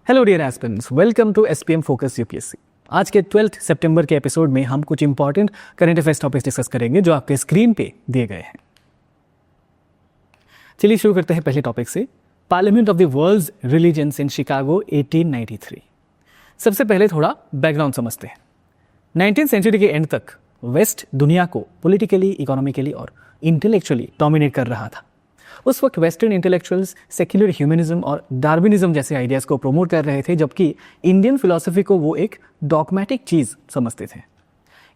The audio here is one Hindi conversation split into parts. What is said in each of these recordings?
Hello dear aspirants, welcome to SPM focus UPSC. आज के 12 सितंबर के एपिसोड में हम कुछ important current affairs topics discuss करेंगे जो आपके स्क्रीन पे दिए गए हैं। चलिए शुरू करते हैं पहले टॉपिक से। Parliament of the world's religions in Chicago 1893। सबसे पहले थोड़ा बैकग्राउंड समझते हैं। 19th सेंचुरी के एंड तक वेस्ट दुनिया को पॉलिटिकली, इकोनॉमिकली और इंटेलेक्चुअली डोमिनेट कर रहा था। उस वक्त वेस्टर्न इंटेलेक्चुअल्स सेक्युलर ह्यूमनिज्म और डार्विनिज्म जैसे आइडियाज़ को प्रमोट कर रहे थे, जबकि इंडियन फिलॉसफी को वो एक डॉगमेटिक चीज़ समझते थे।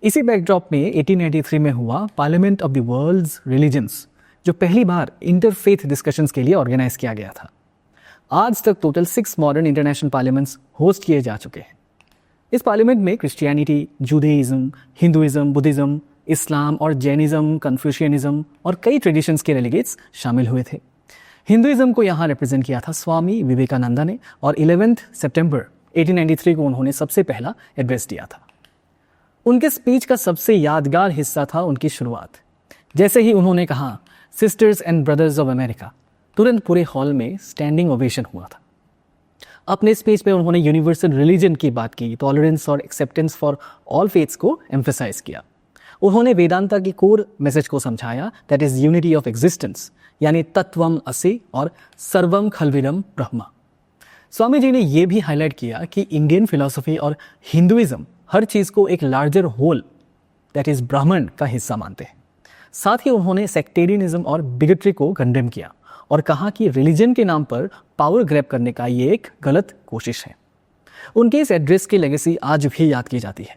इसी बैकड्रॉप में 1893 में हुआ parliament of the world's religions, जो पहली बार इंटरफेथ डिस्कशंस के लिए ऑर्गेनाइज किया गया था। आज तक total 6 modern international parliaments host किए जा चुके हैं। इस पार्लियामेंट में क्रिश्चियनिटी, जूडाइज्म, हिंदुइज्म, बुद्धिज्म, इस्लाम और जैनिज्म, कन्फ्यूशियनिज्म और कई ट्रेडिशंस के डेलीगेट्स शामिल हुए थे। हिंदुइज्म को यहाँ रिप्रेजेंट किया था स्वामी विवेकानंदा ने, और 11 सितंबर 1893 को उन्होंने सबसे पहला एड्रेस दिया था। उनके स्पीच का सबसे यादगार हिस्सा था उनकी शुरुआत। जैसे ही उन्होंने कहा sisters and brothers of America, तुरंत पूरे हॉल में स्टैंडिंग ओवेशन हुआ था। अपने स्पीच में उन्होंने यूनिवर्सल रिलीजन की बात की, टॉलरेंस और एक्सेप्टेंस फॉर ऑल फेथ्स को एम्फेसाइज किया। उन्होंने वेदांता की कोर मैसेज को समझाया, that is unity of existence, यानी तत्वम असि और सर्वम खलविदम ब्रह्म। स्वामी जी ने यह भी हाईलाइट किया कि इंडियन फिलॉसफी और हिंदुइज्म हर चीज़ को एक लार्जर होल, दैट इज ब्राह्मण का हिस्सा मानते हैं। साथ ही उन्होंने सेक्टेरियनिज्म और बिगट्री को कंडेम किया और कहा कि रिलीजन के नाम पर पावर ग्रैब करने का ये एक गलत कोशिश है। उनके इस एड्रेस की लेगेसी आज भी याद की जाती है।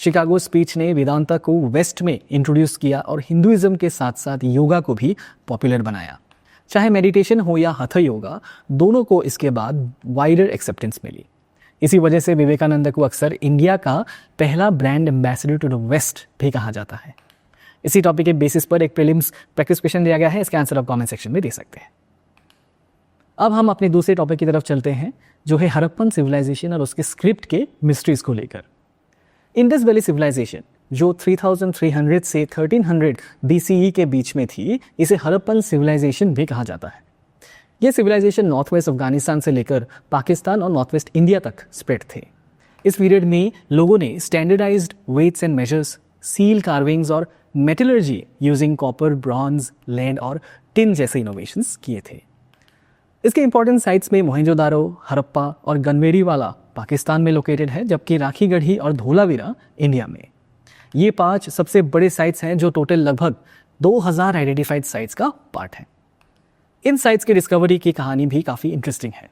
शिकागो स्पीच ने वेदांता को वेस्ट में इंट्रोड्यूस किया और हिंदुइज्म के साथ साथ योगा को भी पॉपुलर बनाया। चाहे मेडिटेशन हो या हठ योगा, दोनों को इसके बाद वाइडर एक्सेप्टेंस मिली। इसी वजह से विवेकानंद को अक्सर इंडिया का पहला brand ambassador to the west भी कहा जाता है। इसी टॉपिक के बेसिस पर एक प्रीलिम्स प्रैक्टिस क्वेश्चन दिया गया है, इसका आंसर आप कमेंट सेक्शन में दे सकते हैं। अब हम अपने दूसरे टॉपिक की तरफ चलते हैं, जो है हड़प्पन सिविलाइजेशन और उसके स्क्रिप्ट के मिस्ट्रीज को लेकर। इंडस वैली सिविलाइजेशन, जो 3300 से 1300 BCE के बीच में थी, इसे हड़प्पन सिविलाइजेशन भी कहा जाता है। यह सिविलाइजेशन नॉर्थ वेस्ट अफगानिस्तान से लेकर पाकिस्तान और नॉर्थ वेस्ट इंडिया तक स्प्रेड थे। इस पीरियड में लोगों ने standardized weights and measures, seal carvings और metallurgy using copper, bronze, lead और टिन जैसे इनोवेशंस किए थे। इसके इंपॉर्टेंट साइट्स में मोहनजोदारो, हड़प्पा और गनवेरीवाला पाकिस्तान में लोकेटेड है, जबकि राखीगढ़ी और धोलावीरा इंडिया में। ये 5 सबसे बड़े साइट्स हैं जो टोटल लगभग 2000 आइडेंटिफाइड साइट्स का पार्ट है। इन साइट्स की डिस्कवरी की कहानी भी काफ़ी इंटरेस्टिंग है।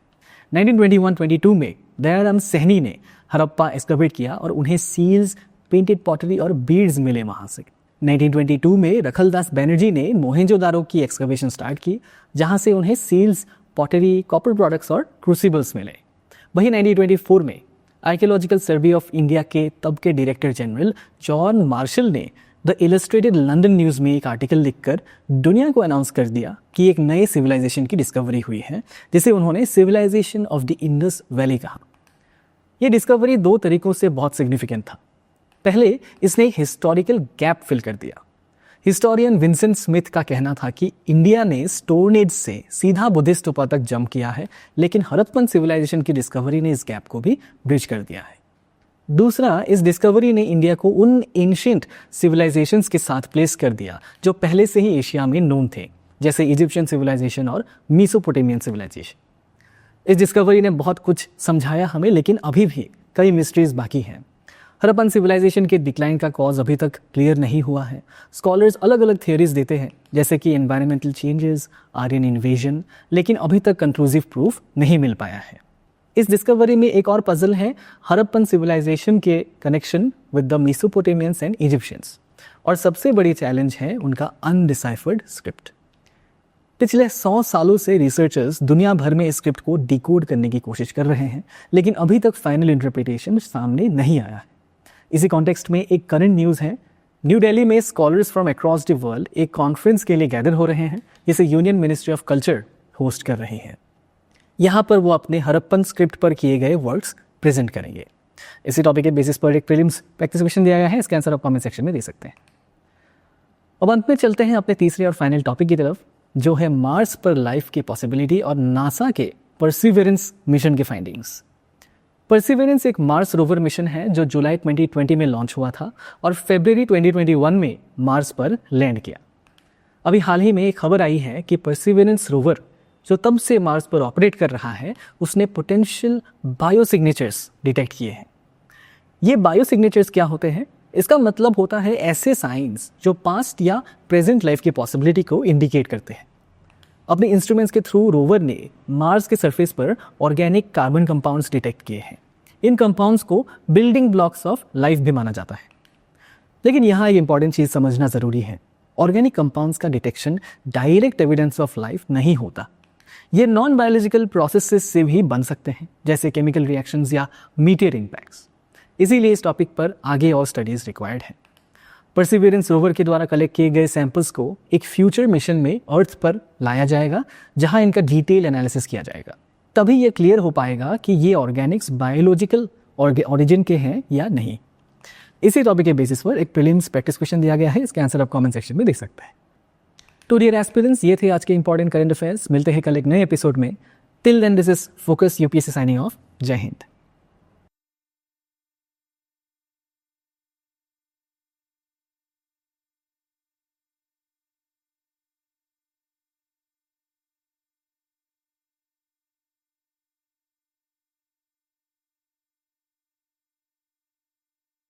1921-22 में दयाराम सहनी ने हड़प्पा एक्सकवेट किया और उन्हें सील्स, पेंटेड पॉटरी और बीड्स मिले वहाँ से। 1922 में रखलदास बैनर्जी ने मोहनजोदारो की एक्सकवेशन स्टार्ट की, जहाँ से उन्हें सील्स, पॉटरी, कॉपर प्रोडक्ट्स और क्रूसिबल्स मिले। वहीं 1924 में आर्कियोलॉजिकल सर्वे ऑफ इंडिया के तब के डायरेक्टर जनरल जॉन मार्शल ने द इलस्ट्रेटेड लंदन न्यूज़ में एक आर्टिकल लिखकर दुनिया को अनाउंस कर दिया कि एक नए सिविलाइजेशन की डिस्कवरी हुई है, जिसे उन्होंने civilisation of the Indus valley कहा। यह डिस्कवरी 2 तरीकों से बहुत सिग्निफिकेंट था। पहले, इसने एक हिस्टोरिकल गैप फिल कर दिया। हिस्टोरियन विंसेंट स्मिथ का कहना था कि इंडिया ने स्टोन एज से सीधा बुद्धिस्ट ऊपर तक जंप किया है, लेकिन हड़प्पन सिविलाइजेशन की डिस्कवरी ने इस गैप को भी ब्रिज कर दिया है। दूसरा, इस डिस्कवरी ने इंडिया को उन एंशिएंट सिविलाइजेशंस के साथ प्लेस कर दिया जो पहले से ही एशिया में नोन थे, जैसे इजिप्शियन सिविलाइजेशन और मेसोपोटामियन सिविलाइजेशन। इस डिस्कवरी ने बहुत कुछ समझाया हमें, लेकिन अभी भी कई मिस्ट्रीज बाकी हैं। हड़प्पन सिविलाइजेशन के डिक्लाइन का कॉज अभी तक क्लियर नहीं हुआ है। स्कॉलर्स अलग अलग थियोरीज देते हैं, जैसे कि एनवायरमेंटल चेंजेस, आर्यन इन्वेजन, लेकिन अभी तक कंक्लूसिव प्रूफ नहीं मिल पाया है। इस डिस्कवरी में एक और पजल है हड़प्पन सिविलाइजेशन के connection with the मेसोपोटामियंस and Egyptians, और सबसे बड़ी चैलेंज है उनका अनडिसाइफर्ड स्क्रिप्ट। पिछले 100 सालों से रिसर्चर्स दुनिया भर में इस स्क्रिप्ट को डिकोड करने की कोशिश कर रहे हैं, लेकिन अभी तक फाइनल इंटरप्रिटेशन सामने नहीं आया है। इसी कॉन्टेक्स्ट में एक करंट न्यूज़ है। न्यू दिल्ली में scholars from across the world एक कॉन्फ्रेंस के लिए गैदर हो रहे हैं, जिसे union ministry of culture host कर रही है। यहाँ पर वो अपने हड़प्पन स्क्रिप्ट पर किए गए वर्क्स प्रेजेंट करेंगे। इसी टॉपिक के बेसिस पर एक प्रीलिम्स प्रैक्टिस क्वेश्चन दिया गया है, इसका आंसर आप कमेंट सेक्शन में दे सकते हैं। अब अंत में चलते हैं अपने तीसरे और फाइनल टॉपिक की तरफ, जो है मार्स पर लाइफ की पॉसिबिलिटी और नासा के परसिवरेंस मिशन की फाइंडिंग्स। परसिवरेंस एक मार्स रोवर मिशन है जो जुलाई 2020 में लॉन्च हुआ था और फरवरी 2021 में मार्स पर लैंड किया। अभी हाल ही में एक खबर आई है कि परसिवरेंस रोवर जो तब से मार्स पर ऑपरेट कर रहा है उसने पोटेंशियल बायोसिग्नेचर्स डिटेक्ट किए हैं। ये बायोसिग्नेचर्स क्या होते हैं? इसका मतलब होता है ऐसे साइंस जो पास्ट या प्रेजेंट लाइफ की पॉसिबिलिटी को इंडिकेट करते हैं। अपने इंस्ट्रूमेंट्स के थ्रू रोवर ने मार्स के सरफेस पर ऑर्गेनिक कार्बन कंपाउंड्स डिटेक्ट किए हैं। इन कंपाउंड्स को बिल्डिंग ब्लॉक्स ऑफ लाइफ भी माना जाता है। लेकिन यहाँ एक इंपॉर्टेंट चीज़ समझना ज़रूरी है। ऑर्गेनिक कंपाउंड्स का detection direct evidence of life नहीं होता। ये नॉन बायोलॉजिकल प्रोसेसेस से भी बन सकते हैं, जैसे केमिकल रिएक्शंस या मीटियर इम्पैक्ट्स। इसीलिए इस टॉपिक पर आगे और स्टडीज़ रिक्वायर्ड हैं। परसिवरेंस रोवर के द्वारा कलेक्ट किए गए सैंपल्स को एक फ्यूचर मिशन में अर्थ पर लाया जाएगा, जहां इनका डिटेल एनालिसिस किया जाएगा। तभी ये क्लियर हो पाएगा कि ये ऑर्गेनिक्स बायोलॉजिकल ऑरिजिन के हैं या नहीं। इसी टॉपिक के बेसिस पर एक प्रीलिम्स प्रैक्टिस क्वेश्चन दिया गया है, इसके आंसर आप कमेंट सेक्शन में देख सकते हैं। तो डियर एस्पिरेंट्स, ये थे आज के इंपॉर्टेंट करंट अफेयर्स। मिलते हैं कल एक नए एपिसोड में। Till then this is focus UPSC signing off. जय हिंद।